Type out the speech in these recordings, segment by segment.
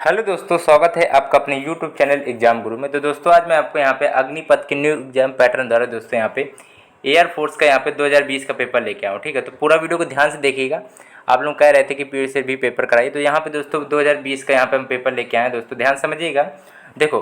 Hello दोस्तों, स्वागत है आपका अपने यूट्यूब चैनल एग्जाम गुरु में। तो दोस्तों आज मैं आपको यहाँ पे अग्निपथ के न्यू एग्जाम पैटर्न द्वारा दोस्तों यहाँ पे एयरफोर्स का यहाँ पे 2020 का पेपर लेके आऊँ। ठीक है, तो पूरा वीडियो को ध्यान से देखिएगा। आप लोग कह रहे थे कि पीरियड से भी पेपर कराइए, तो यहाँ पे दोस्तों 2020 का यहाँ पे हम पेपर लेके आए हैं। दोस्तों ध्यान समझिएगा। देखो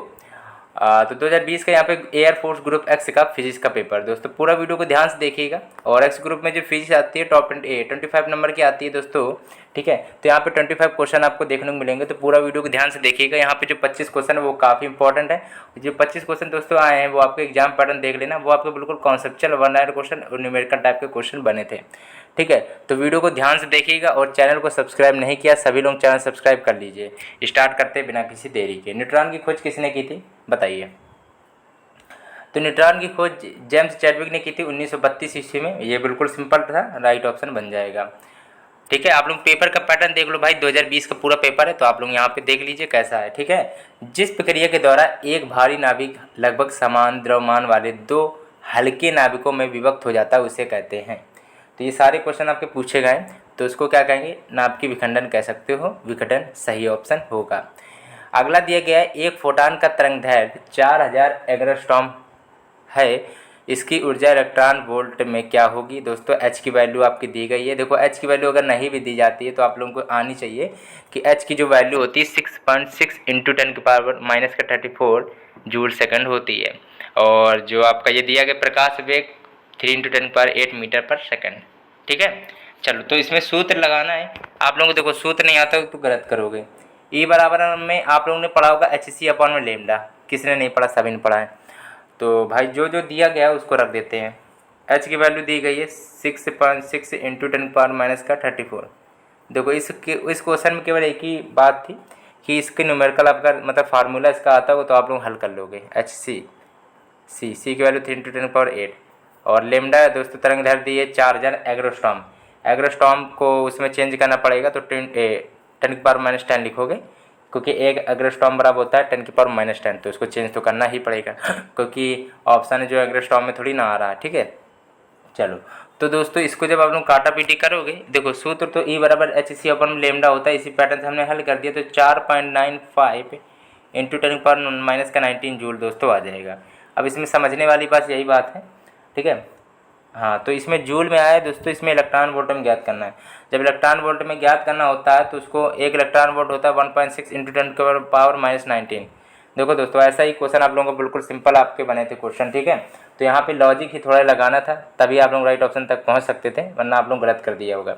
तो 2020 का यहाँ पे एयरफोर्स ग्रुप एक्स का फिजिक्स का पेपर। दोस्तों पूरा वीडियो को ध्यान से देखिएगा। और एक्स ग्रुप में जो फिजिक्स आती है टॉप 25 नंबर की आती है दोस्तों। ठीक है, तो यहाँ पे 25 क्वेश्चन आपको देखने को मिलेंगे, तो पूरा वीडियो को ध्यान से देखिएगा। यहाँ पे जो 25 क्वेश्चन है वो काफ़ी इंपॉर्टेंट है। जो 25 क्वेश्चन दोस्तों आए हैं वो आपके एग्जाम पैटर्न देख लेना, वो आपके बिल्कुल कॉन्सेप्चुअल वन लाइन क्वेश्चन और न्यूमेरिकल टाइप के क्वेश्चन बने थे। ठीक है, तो वीडियो को ध्यान से देखिएगा और चैनल को सब्सक्राइब नहीं किया सभी लोग चैनल सब्सक्राइब कर लीजिए। स्टार्ट करते बिना किसी देरी के। न्यूट्रॉन की खोज किसने की थी बताइए। तो न्यूट्रॉन की खोज जेम्स चैडविक ने की थी 1932 ईस्वी में। ये बिल्कुल सिंपल था, राइट ऑप्शन बन जाएगा। ठीक है, आप लोग पेपर का पैटर्न देख लो भाई। 2020 का पूरा पेपर है, तो आप लोग यहाँ पे देख लीजिए कैसा है। ठीक है, जिस प्रक्रिया के द्वारा एक भारी नाभिक लगभग समान द्रव्यमान वाले दो हल्के नाभिकों में विभक्त हो जाता है उसे कहते हैं। तो ये सारे क्वेश्चन आपके पूछे गए, तो उसको क्या कहेंगे, नाभिकीय विखंडन कह सकते हो। विघटन सही ऑप्शन होगा। अगला दिया गया है, एक फोटान का तरंग दैर्घ्य 4000 एंगस्ट्रॉम है, इसकी ऊर्जा इलेक्ट्रॉन वोल्ट में क्या होगी। दोस्तों एच की वैल्यू आपकी दी गई है। देखो एच की वैल्यू अगर नहीं भी दी जाती है तो आप लोगों को आनी चाहिए कि एच की जो वैल्यू होती है 6.6 इंटू 10⁻⁻34 जूल सेकंड होती है। और जो आपका ये दिया गया प्रकाश वेग 3 इंटू 10⁸ मीटर पर सेकंड। ठीक है, चलो तो इसमें सूत्र लगाना है। आप लोगों को देखो सूत्र नहीं आता तो गलत करोगे। ई बराबर में आप लोगों ने पढ़ा होगा HC/में लेमडा। किसने नहीं पढ़ा, सभी ने पढ़ा है। तो भाई जो जो दिया गया है उसको रख देते हैं। एच की वैल्यू दी गई है 6.6 इंटू 10⁻34। देखो इस क्वेश्चन में केवल एक ही बात थी कि इसके न्यूमेरिकल आपका मतलब फार्मूला इसका आता हो तो आप लोग हल कर लोगे। सी की वैल्यू 3 इंटू 10⁸। और लेमडा दोस्तों तरंग दैर्घ्य दी है 4000 एंगस्ट्रॉम। एंगस्ट्रॉम को उसमें चेंज करना पड़ेगा, तो 10⁻10 लिखोगे, क्योंकि एक एंगस्ट्रॉम बराबर होता है 10⁻10, तो उसको चेंज तो करना ही पड़ेगा क्योंकि ऑप्शन जो एंगस्ट्रॉम में थोड़ी ना आ रहा है। ठीक है, चलो तो दोस्तों इसको जब आप लोग काटा पीटी करोगे, देखो सूत्र तो ई बराबर HC/लेमडा होता है। इसी पैटर्न से हमने हल कर दिया, तो 4.95 इंटू 10⁻⁻19 जूल दोस्तों आ जाएगा। अब इसमें समझने वाली बात यही बात है। ठीक है, हाँ तो इसमें जूल में आया है दोस्तों, इसमें इलेक्ट्रॉन वोल्ट में ज्ञात करना है। जब इलेक्ट्रॉन वोल्ट में ज्ञात करना होता है तो उसको एक इलेक्ट्रॉन वोल्ट होता है 1.6 इंटू 10⁻⁻19। देखो दोस्तों ऐसा ही क्वेश्चन आप लोगों को बिल्कुल सिंपल आपके बने थे क्वेश्चन। ठीक है, तो यहाँ पे लॉजिक ही थोड़ा लगाना था, तभी आप लोग राइट ऑप्शन तक पहुँच सकते थे, वरना आप लोग गलत कर दिया होगा।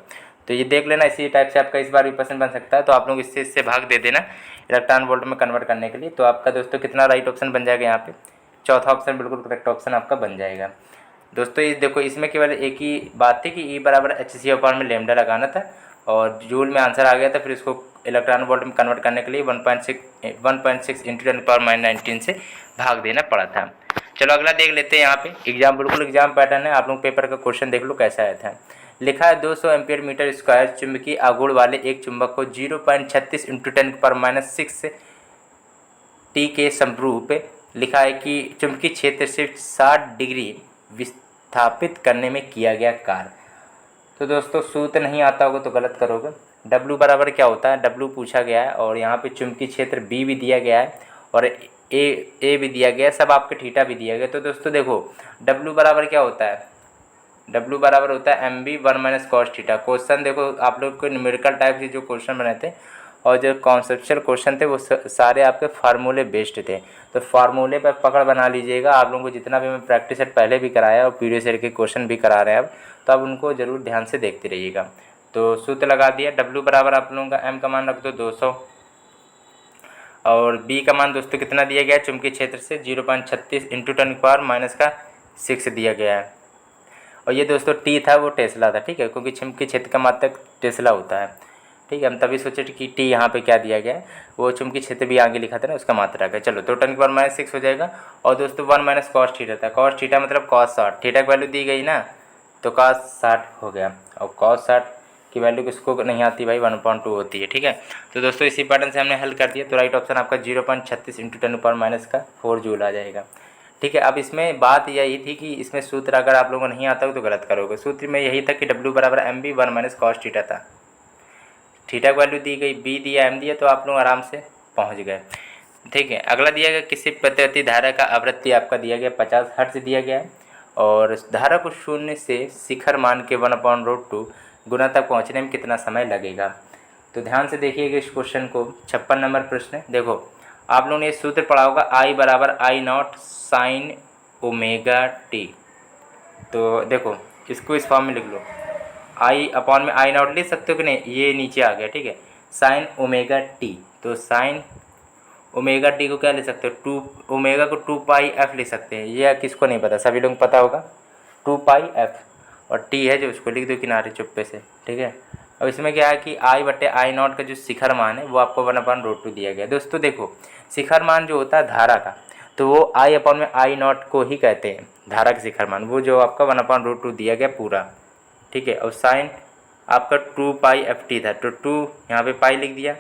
तो ये देख लेना, इसी टाइप से आपका इस बार भी क्वेश्चन बन सकता है। तो आप लोग इससे भाग दे देना इलेक्ट्रॉन वोल्ट में कन्वर्ट करने के लिए। तो आपका दोस्तों कितना राइट ऑप्शन बन जाएगा, यहाँ पे चौथा ऑप्शन बिल्कुल करेक्ट ऑप्शन आपका बन जाएगा। दोस्तों इस देखो इसमें केवल एक ही बात थी कि ई बराबर HC/में लेमडा लगाना था और जूल में आंसर आ गया था। फिर इसको इलेक्ट्रॉन वोल्ट में कन्वर्ट करने के लिए 1.6 इंटू 10⁻19 से भाग देना पड़ा था। चलो अगला देख लेते हैं। यहाँ पे एग्जाम बिल्कुल एग्जाम पैटर्न है, आप लोग पेपर का क्वेश्चन देख लो कैसा आया था। लिखा है 200 एम्पियर मीटर स्क्वायर चुंबकीय आघूर्ण वाले एक चुंबक को 0.36 इंटू 10⁻6 टी के समरूप लिखा है कि चुंबकीय क्षेत्र से 60 डिग्री विस्थापित करने में किया गया कार्य। तो दोस्तों सूत्र नहीं आता होगा तो गलत करोगे। W बराबर क्या होता है, W पूछा गया है और यहाँ पे चुंबकीय क्षेत्र B भी दिया गया है और A भी दिया गया है, सब आपके थीटा भी दिया गया। तो दोस्तों देखो W बराबर क्या होता है, W बराबर होता है MB 1 - cos थीटा। क्वेश्चन देखो आप लोग को न्यूमेरिकल टाइप के जो क्वेश्चन बने थे और जो कॉन्सेप्चुअल क्वेश्चन थे वो सारे आपके फार्मूले बेस्ड थे। तो फार्मूले पर पकड़ बना लीजिएगा। आप लोगों को जितना भी मैं प्रैक्टिस सेट पहले भी कराया और प्रीवियस ईयर के क्वेश्चन भी करा रहे हैं अब, तो आप उनको ज़रूर ध्यान से देखते रहिएगा। तो सूत्र लगा दिया। W बराबर आप लोगों का M का मान रख दो 200 और B का मान दोस्तों कितना दिया गया है, चुंबकीय क्षेत्र से 0.36 इंटू 10⁻⁻6 दिया गया है। और ये दोस्तों T था वो टेस्ला था। ठीक है, क्योंकि चुंबकीय क्षेत्र का मात्रक टेस्ला होता है। ठीक है, हम तभी सोचे कि T यहाँ पे क्या दिया गया है, वो चुंबकीय क्षेत्र भी आगे लिखा था ना, उसका मात्रक है। चलो तो 10⁻⁻6 हो जाएगा। और दोस्तों 1 - cos थीटा था। cos थीटा मतलब cos 60, थीटा की वैल्यू दी गई ना, तो cos 60 हो गया। और cos 60 की वैल्यू किसको नहीं आती भाई, 1/2 होती है। ठीक है, तो दोस्तों इसी पैटर्न से हमने हल कर दिया। तो राइट ऑप्शन आपका 0.36 इंटू 10⁻⁻4 जूल आ जाएगा। ठीक है, अब इसमें बात यही थी कि इसमें सूत्र अगर आप लोगों को नहीं आता हो तो गलत करोगे। सूत्र में यही था कि W बराबर MB 1 - cos थीटा था। थीटा की वैल्यू दी गई, B दिया, M दिया, तो आप लोग आराम से पहुँच गए। ठीक है, अगला दिया गया किसी प्रत्यावर्ती धारा का आवृत्ति आपका दिया गया 50 हर्ट्ज दिया गया है और धारा को शून्य से शिखर मान के 1/√2 गुना तक पहुँचने में कितना समय लगेगा। तो ध्यान से देखिएगा इस क्वेश्चन को। 56 नंबर प्रश्न है। देखो आप लोगों ने ये सूत्र पढ़ा होगा I बराबर I0 साइन ओमेगा टी। तो देखो इसको इस फॉर्म में लिख लो, I अपॉन में I0 लिख सकते हो कि नहीं, ये नीचे आ गया। ठीक है, साइन ओमेगा टी, तो साइन ओमेगा टी को क्या ले सकते हो, 2 ओमेगा को 2πf लिख सकते हैं। ये किसको नहीं पता, सभी लोग पता होगा 2πf, और टी है जो उसको लिख दो किनारे चुप्पे से। ठीक है, अब इसमें क्या है कि I/I0 का जो शिखर मान है वो आपको 1/√2 दिया गया। दोस्तों देखो शिखर मान जो होता है धारा का, तो वो I अपॉन में I0 को ही कहते हैं धारा का शिखर मान, वो जो आपका 1/√2 दिया गया पूरा। ठीक है, और साइन आपका 2πft था, तो 2 यहाँ पे पाई लिख दिया।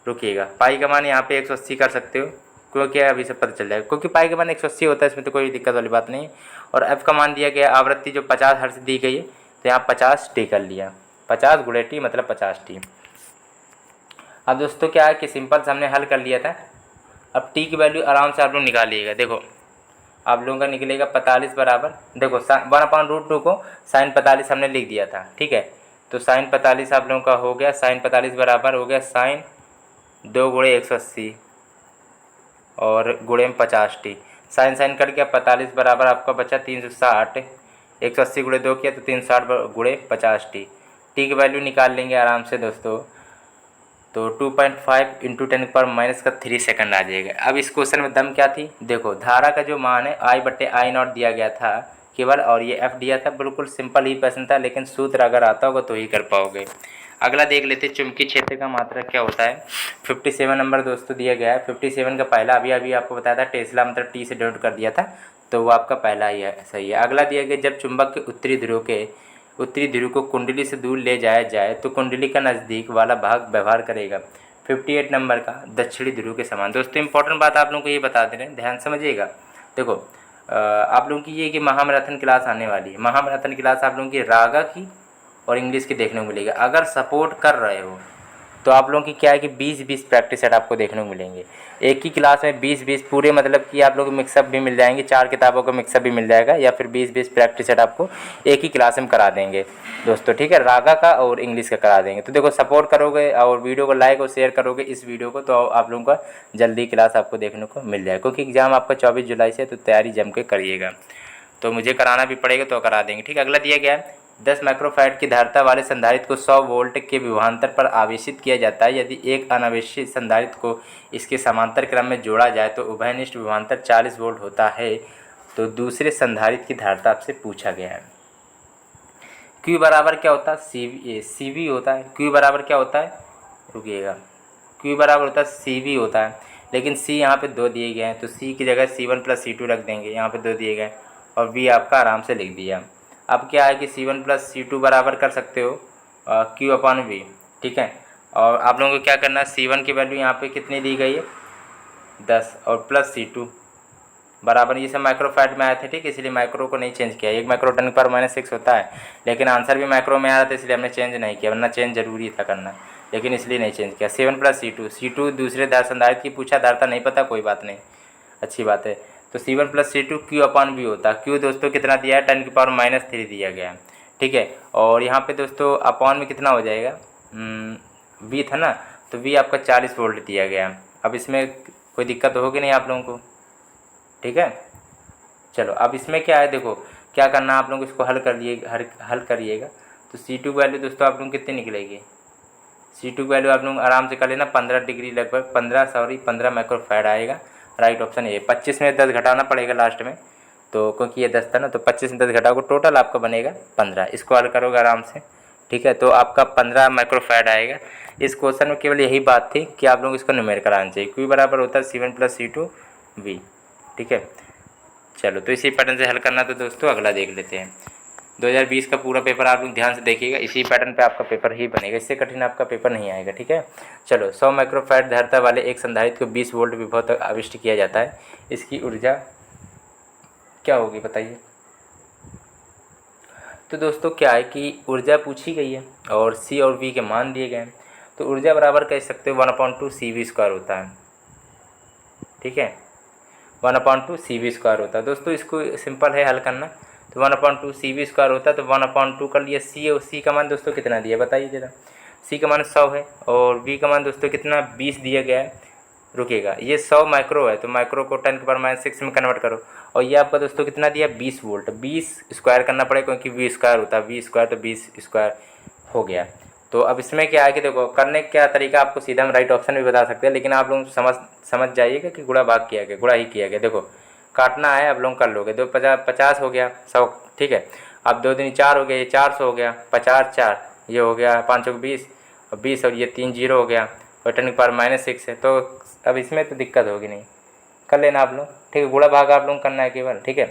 रुकिएगा, पाई का मान यहाँ पे 180 कर सकते हो, क्योंकि अभी से पता चल जाएगा, क्योंकि पाई का मान 180 होता है, इसमें तो कोई दिक्कत वाली बात नहीं। और एफ का मान दिया गया आवृत्ति जो 50 हर्ट्ज दी गई है, तो यहाँ 50 टी कर लिया, 50 गुणे टी मतलब 50 टी। अब दोस्तों क्या है कि सिंपल से हमने हल कर लिया था। अब टी की वैल्यू आराम से आप लोग निकालिएगा। देखो आप लोगों का निकलेगा 45 बराबर, देखो 1/√2 को साइन 45 हमने लिख दिया था। ठीक है, तो साइन 45 आप लोगों का हो गया, साइन 45 बराबर हो गया साइन 2 गुणे 180 और गुणे में 50 टी। साइन साइन कट गया, 45 बराबर आपका बचा 360, 180 गुणे 2 किया तो 360 गुणे 50 टी। टी की वैल्यू निकाल लेंगे आराम से दोस्तों, तो 2.5 इंटू 10⁻³ सेकंड आ जाएगा। अब इस क्वेश्चन में दम क्या थी, देखो धारा का जो मान है I/I0 दिया गया था केवल, और ये F दिया था। बिल्कुल सिंपल ही प्रश्न था, लेकिन सूत्र अगर आता होगा तो ही कर पाओगे। अगला देख लेते चुंबकीय क्षेत्र का मात्रक क्या होता है। 57 नंबर दोस्तों दिया गया है। 57 का पहला अभी आपको बताया था, टेस्ला मतलब टी से डिनोट कर दिया था, तो वो आपका पहला ही है, सही है। अगला दिया गया जब चुंबक के उत्तरी ध्रुव को कुंडली से दूर ले जाया जाए तो कुंडली का नज़दीक वाला भाग व्यवहार करेगा 58 नंबर का दक्षिणी ध्रुव के समान। दोस्तों इंपॉर्टेंट बात आप लोगों को ये बता दे रहे हैं, ध्यान समझिएगा। देखो आप लोगों की ये कि महामैराथन क्लास आने वाली है। महामैराथन क्लास आप लोगों की रागा की और इंग्लिश की देखने को मिलेगा। अगर सपोर्ट कर रहे हो तो आप लोगों की क्या है कि 20-20 प्रैक्टिस सेट आपको देखने को मिलेंगे। एक ही क्लास में 20-20 पूरे, मतलब कि आप लोगों को मिक्सअप भी मिल जाएंगे, 4 किताबों का मिक्सअप भी मिल जाएगा, या फिर 20-20 प्रैक्टिस सेट आपको एक ही क्लास में करा देंगे दोस्तों। ठीक है, रागा का और इंग्लिश का करा देंगे। तो देखो सपोर्ट करोगे और वीडियो को लाइक और शेयर करोगे इस वीडियो को, तो आप लोगों का जल्दी क्लास आपको देखने को मिल जाएगा, क्योंकि एग्ज़ाम आपका 24 जुलाई से, तो तैयारी जम के करिएगा। तो मुझे कराना भी पड़ेगा तो करा देंगे। ठीक है, अगला दिया गया है 10 माइक्रोफैराड की धारिता वाले संधारित्र को 100 वोल्ट के विभवांतर पर आवेशित किया जाता है। यदि एक अनावेशित संधारित्र को इसके समांतर क्रम में जोड़ा जाए तो उभयनिष्ठ विभवांतर 40 वोल्ट होता है। तो दूसरे संधारित्र की धारिता आपसे पूछा गया है। Q बराबर क्या होता है, CV होता है। Q बराबर क्या होता है, रुकिएगा, Q बराबर होता है CV होता है, लेकिन C यहाँ पे 2 दिए गए हैं, तो C की जगह C1 + C2 रख देंगे, यहाँ पे 2 दिए गए, और V आपका आराम से लिख दिया। अब क्या है कि C1 + C2 बराबर कर सकते हो Q/V। ठीक है, और आप लोगों को क्या करना है, C1 की वैल्यू यहाँ पे कितनी दी गई है 10, और प्लस C2 बराबर, ये सब माइक्रोफैराड में आए थे। ठीक है, इसलिए माइक्रो को नहीं चेंज किया। 1 माइक्रो 10⁻⁶ होता है, लेकिन आंसर भी माइक्रो में आ रहा था, इसलिए हमने चेंज नहीं किया, वरना चेंज जरूरी था करना, लेकिन इसलिए नहीं चेंज किया। 7 + C2 दूसरे संधारित्र की पूछा, धारिता नहीं पता, कोई बात नहीं, अच्छी बात है। तो C1 + C2 Q/V होता है। Q दोस्तों कितना दिया है, 10⁻³ दिया गया है। ठीक है, और यहाँ पे दोस्तों अपॉन में कितना हो जाएगा, V था ना, तो V आपका 40 वोल्ट दिया गया है। अब इसमें कोई दिक्कत होगी नहीं आप लोगों को। ठीक है, चलो अब इसमें क्या है, देखो क्या करना आप लोग, इसको हल करिएगा। तो C2 वैल्यू दोस्तों आप लोग कितनी निकलेगी, C2 वैल्यू आप लोग आराम से कर लेना, 15 डिग्री लगभग, 15 माइक्रोफैराड आएगा। राइट ऑप्शन ये। 25 में 10 घटाना पड़ेगा लास्ट में, तो क्योंकि ये 10 था ना, तो 25 में 10 घटाओगे, टोटल आपका बनेगा 15। इसको हल करोगे आराम से। ठीक है, तो आपका 15 माइक्रोफैराड आएगा। इस क्वेश्चन में केवल यही बात थी कि आप लोग इसको न्यूमेरिकल आना चाहिए। Q बराबर होता है C1 + C2V। ठीक है, चलो तो इसी पैटर्न से हल करना। तो दोस्तों अगला देख लेते हैं। 2020 का पूरा पेपर आप लोग ध्यान से देखिएगा, इसी पैटर्न पे आपका पेपर ही बनेगा, इससे कठिन आपका पेपर नहीं आएगा। ठीक है, चलो 100 माइक्रोफैराड धारिता वाले एक संधारित्र को 20 वोल्ट विभव तक आविष्ट किया जाता है। इसकी ऊर्जा क्या होगी बताइए। तो दोस्तों क्या है कि ऊर्जा पूछी गई है और C और V के मान दिए गए हैं, तो ऊर्जा बराबर कह सकते हो 1/2 CV² होता है। ठीक है। 1/2 CV² होता है दोस्तों, इसको सिंपल है हल करना। तो 1/2 CV² होता है, तो 1/2 कर लिया। सी का मान दोस्तों कितना दिया बताइए जरा। सी का मान 100 है और वी का मान दोस्तों कितना 20 दिया गया है। रुकेगा, ये 100 माइक्रो है तो माइक्रो को 10⁻⁶ में कन्वर्ट करो। और ये आपका दोस्तों कितना दिया 20 वोल्ट। 20 स्क्वायर करना पड़ेगा क्योंकि V² होता है, V² तो 20² हो गया। तो अब इसमें क्या है कि देखो करने क्या तरीका, आपको सीधा हम राइट ऑप्शन भी बता सकते हैं, लेकिन आप लोग समझ जाइएगा कि गुणा भाग किया गया, गुणा ही किया गया। देखो काटना है, आप लोग कर लोगे। 2×50 हो गया 100, ठीक है। अब 2 दूनी 4 हो गया, ये 400 हो गया। 50 4 ये हो गया 520 और 20 और ये 3 0 हो गया और 10⁻⁶ है। तो अब इसमें तो दिक्कत होगी नहीं, कर लेना आप लोग, ठीक है। गुणा भाग आप लोग करना है केवल, ठीक है।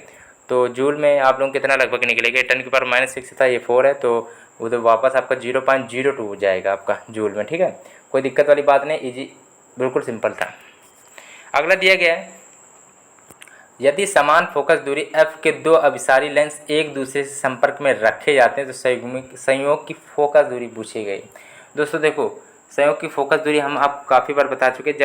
तो जूल में आप लोग कितना लगभग निकलेगा, 10⁻⁶ था, ये 4 है तो उधर वापस आपका 0.02 हो जाएगा आपका जूल में, ठीक है। कोई दिक्कत वाली बात नहीं, इजी बिल्कुल सिंपल था। अगला दिया गया है, यदि समान फोकस दूरी f के 2 अभिसारी लेंस एक दूसरे से संपर्क में रखे जाते हैं तो संयोग की फोकस दूरी पूछी गई। दोस्तों देखो संयोग की फोकस दूरी हम आप काफ़ी बार बता चुके हैं।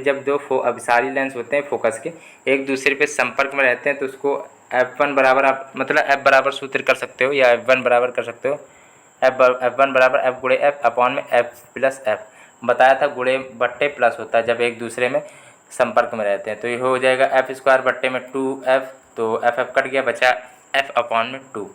जब दो अभिसारी लेंस होते हैं फोकस के, एक दूसरे पे संपर्क में रहते हैं तो उसको F1 बराबर आप F बराबर सूत्र कर सकते हो या F1 बराबर कर सकते हो। F1 बराबर F गुणे F अपॉन में F प्लस F बताया था, गुणे बट्टे प्लस होता है जब एक दूसरे में संपर्क में रहते हैं। तो ये हो जाएगा F² बट्टे में 2F, तो F कट गया, बचा F अपॉन में 2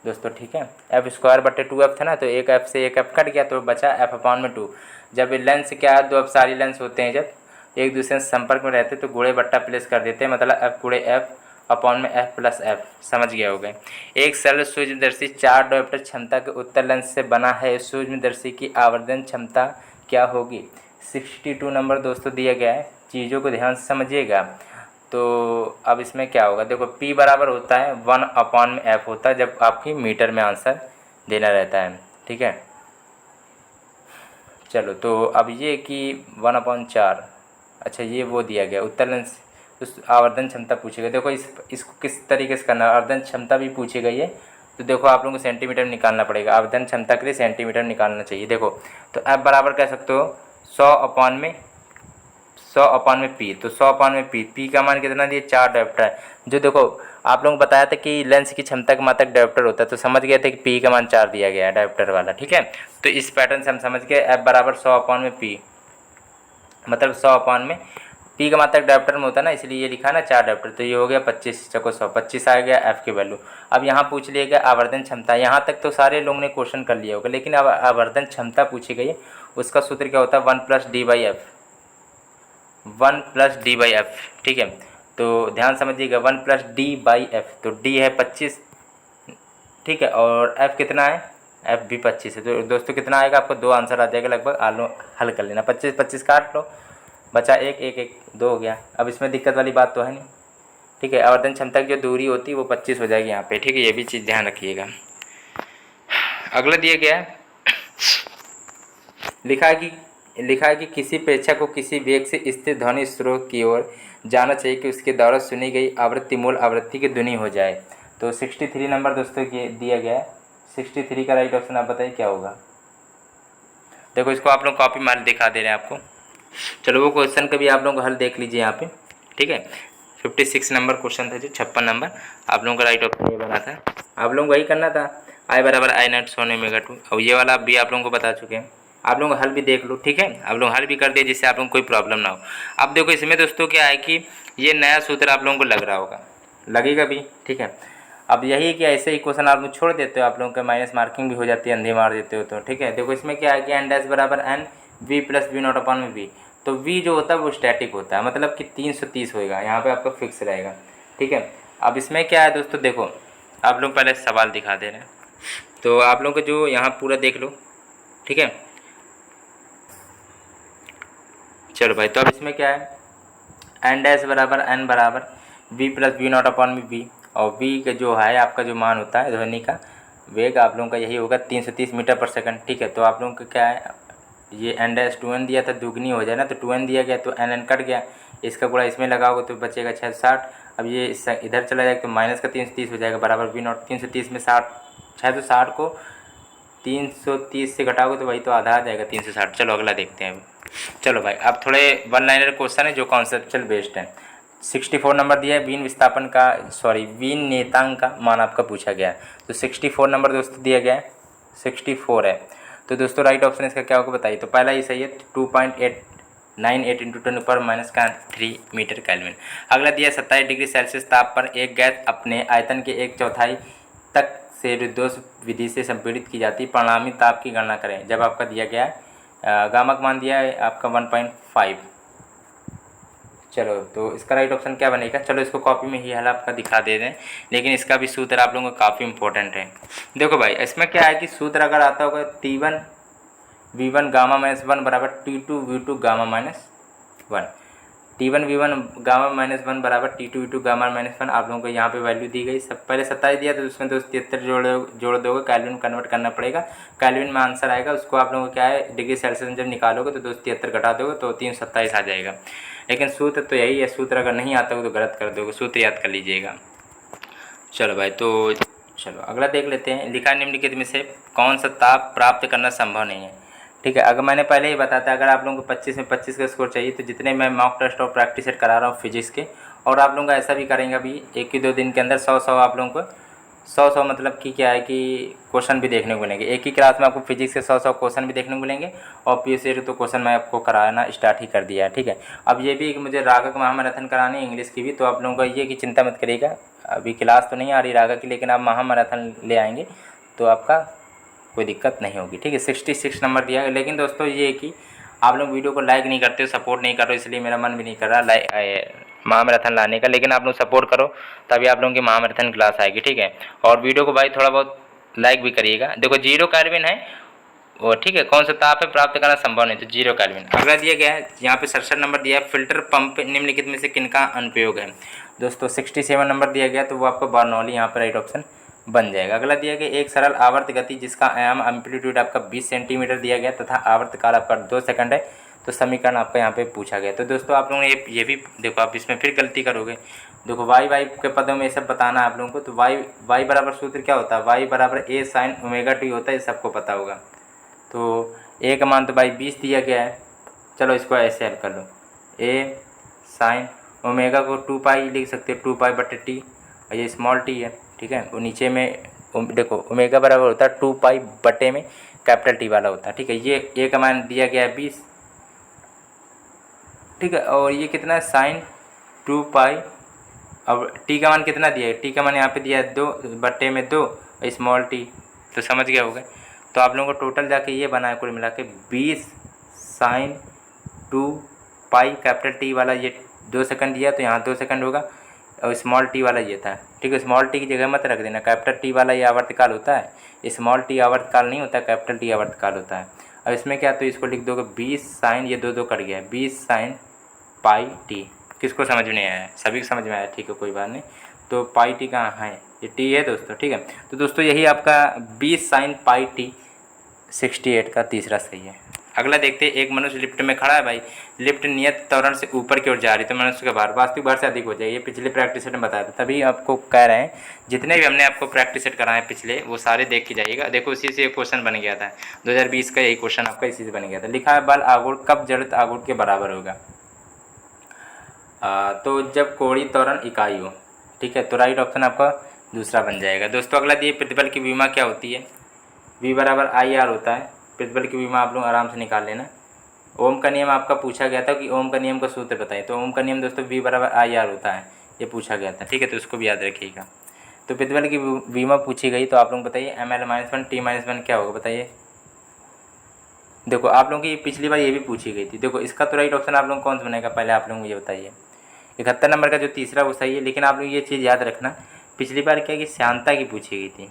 दोस्तों, ठीक है। F² बट्टे 2F था ना, तो एक F से एक F कट गया तो बचा F अपॉन में 2। जब लेंस क्या है, दो अपसारी लेंस होते हैं, जब एक दूसरे से संपर्क में रहते हैं तो गुणे बट्टा प्लस कर देते हैं, मतलब F गुणे F अपॉन में F प्लस F, समझ गया हो गए। एक सरल सूक्ष्मदर्शी 4 डायोप्टर क्षमता के उत्तर लेंस से बना है, सूक्ष्मदर्शी की आवर्धन क्षमता क्या होगी। 62 नंबर दोस्तों दिया गया है, चीज़ों को ध्यान से समझिएगा। तो अब इसमें क्या होगा, देखो P बराबर होता है 1/F होता है जब आपकी मीटर में आंसर देना रहता है, ठीक है। चलो तो अब ये कि 1/4, अच्छा ये वो दिया गया उत्तर लेंस, उस आवर्धन क्षमता पूछी गई। देखो इसको किस तरीके से करना है, आवर्धन क्षमता भी पूछी गई है। तो देखो आप लोगों को सेंटीमीटर में निकालना पड़ेगा, आवर्धन क्षमता के लिए सेंटीमीटर निकालना चाहिए। देखो तो F बराबर कह सकते हो 100/में P, तो 100/में P का मान कितना दिए 4 डायोप्टर है। जो देखो आप लोगों को बताया था कि लेंस की क्षमता के मात्रक डायोप्टर होता है, तो समझ गए थे कि P का मान 4 दिया गया है डायोप्टर वाला, ठीक है। तो इस पैटर्न से हम समझ गए F बराबर 100/में P, मतलब 100/में P का मात्रक डायोप्टर में होता है ना, इसलिए ये लिखा ना 4 डायोप्टर। तो ये हो गया 25 चको 100, 25 आ गया F की वैल्यू। अब यहाँ पूछ लिया गया आवर्धन क्षमता, यहाँ तक तो सारे लोगों ने क्वेश्चन कर लिया होगा, लेकिन अब आवर्धन क्षमता पूछी गई है, उसका सूत्र क्या होता है 1+D/F, 1+D/F, ठीक है। तो ध्यान समझिएगा 1+D/F, तो D है 25, ठीक है, और F कितना है, F भी 25 है। तो दोस्तों कितना आएगा आपको, 2 आंसर आ जाएगा लगभग, आलो हल कर लेना। 25 25 काट लो, बचा 1 1 1 2 हो गया। अब इसमें दिक्कत वाली बात तो है नहीं, ठीक है। आवर्धन क्षमता की जो दूरी होती है वो 25 हो जाएगी यहाँ पे, ठीक है, ये भी चीज़ ध्यान रखिएगा। अगला दिया गया है, लिखा है कि किसी प्रेक्षक को किसी वेग से स्थिर ध्वनि स्रोत की ओर जाना चाहिए कि उसके द्वारा सुनी गई आवृत्ति मूल आवृत्ति की दुनी हो जाए। तो 63 नंबर दोस्तों ये दिया गया है, 63 का राइट ऑप्शन आप बताइए क्या होगा। देखो इसको आप लोग कॉपी मार दिखा दे रहे हैं आपको, चलो वो क्वेश्चन का भी आप लोगों को हल देख लीजिए यहाँ पे, ठीक है। 56 नंबर क्वेश्चन था, जो 56 नंबर आप लोगों का राइट ऑप्शन ये बना था, आप लोगों को वही करना था, I बराबर I0 सोने मेगा 2। और ये वाला भी आप लोगों को बता चुके हैं, आप लोग हल भी देख लो, ठीक है। आप लोग हल भी कर दिए जिससे आप लोगों को कोई प्रॉब्लम ना हो। अब देखो इसमें दोस्तों क्या है कि ये नया सूत्र आप लोगों को लग रहा होगा, लगेगा भी, ठीक है। अब यही कि ऐसे ही क्वेश्चन आप लोग छोड़ देते हो, आप लोगों का माइनस मार्किंग भी हो जाती है, अंधे मार देते हो तो, ठीक है। देखो इसमें क्या है कि n डैश बराबर n v प्लस V0/v, तो v जो होता है वो स्टैटिक होता है, मतलब कि 330 होएगा, यहाँ पे आपका फिक्स रहेगा, ठीक है। अब इसमें क्या है दोस्तों, देखो आप लोग पहले सवाल दिखा दे रहे हैं, तो आप लोग को जो यहाँ पूरा देख लो, ठीक है। चलो भाई, तो अब इसमें क्या है, n डैश बराबर n बराबर v प्लस V0/v, और v का जो है आपका जो मान होता है ध्वनि का वेग आप लोगों का यही होगा 330 मीटर पर सेकंड, ठीक है। तो आप लोगों का क्या है, ये n डैश 2n दिया था, दुगनी हो जाए ना, तो 2n दिया गया तो n कट गया, इसका गुणा इसमें लगाओगे तो बचेगा 660। अब ये इधर चला जाएगा तो माइनस का 330 हो जाएगा, बराबर V0, 330 में 60, 660 को 330 से घटाओगे तो वही तो आधा आ जाएगा 360। चलो अगला देखते हैं अभी। चलो भाई अब थोड़े वन लाइनर क्वेश्चन है जो कॉन्सेप्चुअल बेस्ड है। 64 नंबर दिया है, वीन विस्थापन का वीन नेतांक का मान आपका पूछा गया है। तो 64 नंबर दोस्तों दिया गया है, 64 है। तो दोस्तों राइट ऑप्शन इसका क्या होगा बताइए। तो पहला ही सही है, 2.898 इंटू 10⁻³ मीटर केल्विन। अगला दिया 27 डिग्री सेल्सियस ताप पर एक गैस अपने आयतन के 1/4 तक से रुद्धोष विधि से संपीड़ित की जाती है, परिणामी ताप की गणना करें। जब आपका दिया गया है गामा का मान दिया है आपका 1.5। चलो तो इसका राइट ऑप्शन क्या बनेगा। चलो इसको कॉपी में ही हल आपका दिखा दे दें, लेकिन इसका भी सूत्र आप लोगों को काफ़ी इंपॉर्टेंट है। देखो भाई इसमें क्या है कि सूत्र अगर आता होगा T1 गामा -1 बराबर T2 V2 gamma -1, T1 V1 gamma -1 बराबर T2 V2 गामा -1। आप लोगों को यहाँ पे वैल्यू दी गई, सब पहले 27 दिया तो उसमें 273 जोड़ दोगे, कैल्विन कन्वर्ट करना पड़ेगा, कैल्विन में आंसर आएगा। उसको आप लोगों को क्या है डिग्री सेल्सियस में जब निकालोगे तो 273 घटा दोगे तो 327 आ जाएगा। लेकिन सूत्र तो यही है, सूत्र अगर नहीं आता हो तो गलत कर दोगे, सूत्र याद कर लीजिएगा। चलो भाई तो चलो अगला देख लेते हैं। लिखा निम्नलिखित में से कौन सा ताप प्राप्त करना संभव नहीं है। ठीक है, अगर मैंने पहले ही बताया अगर आप लोगों को 25 में 25 का स्कोर चाहिए तो जितने मैं मॉक टेस्ट और प्रैक्टिस सेट करा रहा हूँ फिजिक्स के, और आप लोगों का ऐसा भी करेंगे अभी 1 2 दिन के अंदर 100 आप लोगों को 100 मतलब कि क्या है कि क्वेश्चन भी देखने को मिलेंगे। एक ही क्लास में आपको फिजिक्स के 100 क्वेश्चन भी देखने को मिलेंगे, और पीएससी तो क्वेश्चन मैं आपको कराना स्टार्ट ही कर दिया है। ठीक है, अब ये भी कि मुझे रागा का महामैराथन करानी है इंग्लिश की भी, तो आप लोगों का ये कि चिंता मत करिएगा, अभी क्लास तो नहीं आ रही रागा की, लेकिन आप महामैराथन ले आएंगे तो आपका कोई दिक्कत नहीं होगी। ठीक है, 66 नंबर दिया है। लेकिन दोस्तों ये है कि आप लोग वीडियो को लाइक नहीं करते हो, सपोर्ट नहीं कर रहे हो, इसलिए मेरा मन भी नहीं कर रहा महामैराथन लाने का। लेकिन आप लोग सपोर्ट करो तभी आप लोगों की महामैराथन क्लास आएगी। ठीक है, और वीडियो को भाई थोड़ा बहुत लाइक भी करिएगा। देखो 0 केल्विन है वो, ठीक है, कौन सा ताप है प्राप्त करना संभव नहीं, तो 0 केल्विन। अगला दिया गया है यहाँ पे 67 नंबर दिया है, फिल्टर पंप निम्नलिखित में से किनका अनुप्रयोग है। दोस्तों 67 नंबर दिया गया तो वो आपको बर्नौली यहाँ पर राइट ऑप्शन बन जाएगा। अगला दिया गया एक सरल आवर्त गति जिसका आयाम एम्पलीट्यूड आपका 20 सेंटीमीटर दिया गया तथा आवर्त काल आपका 2 सेकंड है, तो समीकरण आपका यहाँ पे पूछा गया। तो दोस्तों आप लोगों ने ये भी देखो, आप इसमें फिर गलती करोगे। देखो वाई के पदों में ये सब बताना है आप लोगों को। तो वाई बराबर सूत्र क्या होता है, वाई बराबर A sin ω t होता है, ये सबको पता होगा। तो ए का मान तो भाई 20 दिया गया है, चलो इसको ऐसे हल कर लो। A sin ω को 2π लिख सकते हो, 2π/t, और ये स्मॉल t है। ठीक है, वो नीचे में देखो ओमेगा बराबर होता है 2π में कैपिटल T वाला होता है। ठीक है, ये ए का मान दिया गया है 20। ठीक है, और ये कितना है साइन 2π, अब टी का मान कितना दिया है, टी का मान यहाँ पे दिया है 2/2 स्मॉल टी, तो समझ गया होगा। तो आप लोगों को टोटल जाके ये बना है कुल मिला के 20 sin 2π कैपिटल टी वाला, ये 2 सेकंड दिया तो यहाँ 2 सेकंड होगा, और स्मॉल टी वाला ये था। ठीक है, स्मॉल टी की जगह मत रख देना, कैपिटल टी वाला ये आवर्तकाल होता है, स्मॉल टी आवर्तकाल नहीं होता, कैपिटल टी आवर्तकाल होता है। अब इसमें क्या, तो इसको लिख दोगे 20 साइन, ये 2 कट गया, 20 sin πt। किसको समझ में नहीं आया, सभी को समझ में आया, ठीक है कोई बात नहीं। तो पाई टी कहाँ है, ये टी है दोस्तों। ठीक है, तो दोस्तों यही आपका 20 sin πt 68 का तीसरा सही है। अगला देखते हैं, एक मनुष्य लिफ्ट में खड़ा है भाई, लिफ्ट नियत त्वरण से ऊपर की ओर जा रही, तो मनुष्य का भार वास्तविक भार से अधिक हो जाए। ये पिछले प्रैक्टिस सेट में बताया था, तभी आपको कह रहे हैं जितने भी हमने आपको प्रैक्टिस सेट कराए पिछले वो सारे देख के जाइएगा। देखो उसी से एक क्वेश्चन बन गया था 2020 का, यही क्वेश्चन आपका इसी से बन गया था। लिखा है बल आघूर्ण कब जड़त्व आघूर्ण के बराबर होगा। तो जब कोणीय त्वरण इकाई हो। ठीक है, तो राइट ऑप्शन आपका दूसरा बन जाएगा। दोस्तों अगला दिए प्रतिबल की विमा क्या होती है, V बराबर IR होता है। प्रतिबल की विमा आप लोग आराम से निकाल लेना। ओम का नियम आपका पूछा गया था कि ओम का नियम का सूत्र बताइए, तो ओम का नियम दोस्तों V बराबर IR होता है, ये पूछा गया था। ठीक है, तो उसको भी याद रखिएगा। तो प्रतिबल की विमा पूछी गई, तो आप लोग बताइए ML-1 T-1 क्या होगा बताइए। देखो आप लोगों की पिछली बार ये भी पूछी गई थी। देखो इसका तो राइट ऑप्शन आप लोग कौन सा बनेगा, पहले आप लोग ये बताइए। 71 नंबर का जो तीसरा वो सही है, लेकिन आप लोग ये चीज़ याद रखना, पिछली बार क्या कि श्यानता की पूछी गई थी,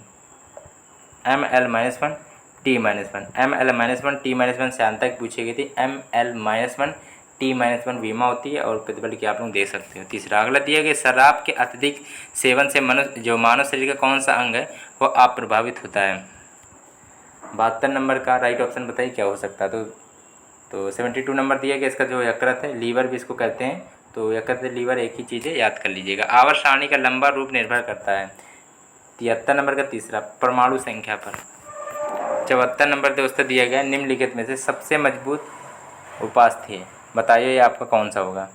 ML-1 T-1, ML-1 T-1 श्यानता की पूछी गई थी, ML-1 T-1 विमा होती है, और प्रतिबल की आप लोग देख सकते हो। तीसरा अगला दिया गया, शराब के अत्यधिक सेवन से मनुष्य मानव शरीर का कौन सा अंग है वो अप्रभावित होता है। 72 नंबर का राइट ऑप्शन बताइए क्या हो सकता है। तो 72 नंबर दिया गया, इसका जो यकृत है, लीवर भी इसको कहते हैं, तो यकृत लीवर एक ही चीज़ है, याद कर लीजिएगा। आवर्त सारणी का लंबा रूप निर्भर करता है। 73 नंबर का तीसरा परमाणु संख्या पर। 74 नंबर दोस्तों दिया गया निम्नलिखित में से सबसे मजबूत उपास्थि, बताइए ये आपका कौन सा होगा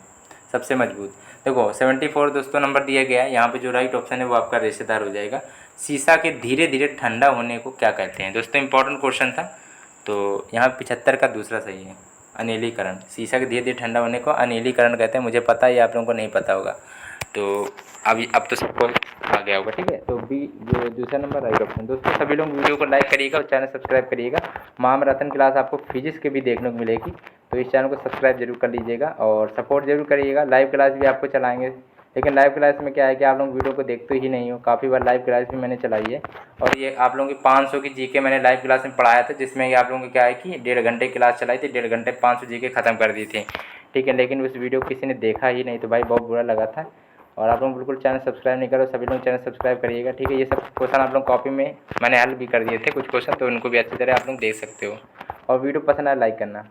सबसे मजबूत। देखो 74 दोस्तों नंबर दिया गया है, यहाँ पे जो राइट ऑप्शन है वो आपका रेशेदार हो जाएगा। शीशा के धीरे धीरे ठंडा होने को क्या कहते हैं दोस्तों, इंपॉर्टेंट क्वेश्चन था। तो यहाँ 75 का दूसरा सही है, अनिलीकरण। शीशा के धीरे धीरे ठंडा होने को अनिलीकरण कहते हैं। मुझे पता है, आप लोगों को नहीं पता होगा, तो अब तो सबको आ गया होगा, ठीक है। तो बी जो दूसरा नंबर राइट ऑप्शन। दोस्तों सभी लोग वीडियो को लाइक करिएगा और चैनल सब्सक्राइब करिएगा। महामैराथन क्लास आपको फिजिक्स के भी देखने को मिलेगी, तो इस चैनल को सब्सक्राइब जरूर कर लीजिएगा और सपोर्ट जरूर करिएगा। लाइव क्लास भी आपको चलाएंगे, लेकिन लाइव क्लास में क्या है कि आप लोग वीडियो को देखते ही नहीं हो। काफ़ी बार लाइव क्लास भी मैंने चलाई है, और ये आप लोगों की 500 की जीके मैंने लाइव क्लास में पढ़ाया था, जिसमें आप लोगों को क्या है कि 1.5 घंटे क्लास चलाई थी, 1.5 घंटे 500 जीके ख़त्म कर दी थी, ठीक है। लेकिन उस वीडियो को किसी ने देखा ही नहीं, तो भाई बहुत बुरा लगा था। और आप लोग बिल्कुल चैनल सब्सक्राइब नहीं करो, सभी लोग चैनल सब्सक्राइब करिएगा, ठीक है। ये सब क्वेश्चन आप लोग कॉपी में मैंने हल भी कर दिए थे कुछ क्वेश्चन, तो उनको भी अच्छी तरह आप लोग देख सकते हो। और वीडियो पसंद आए लाइक करना।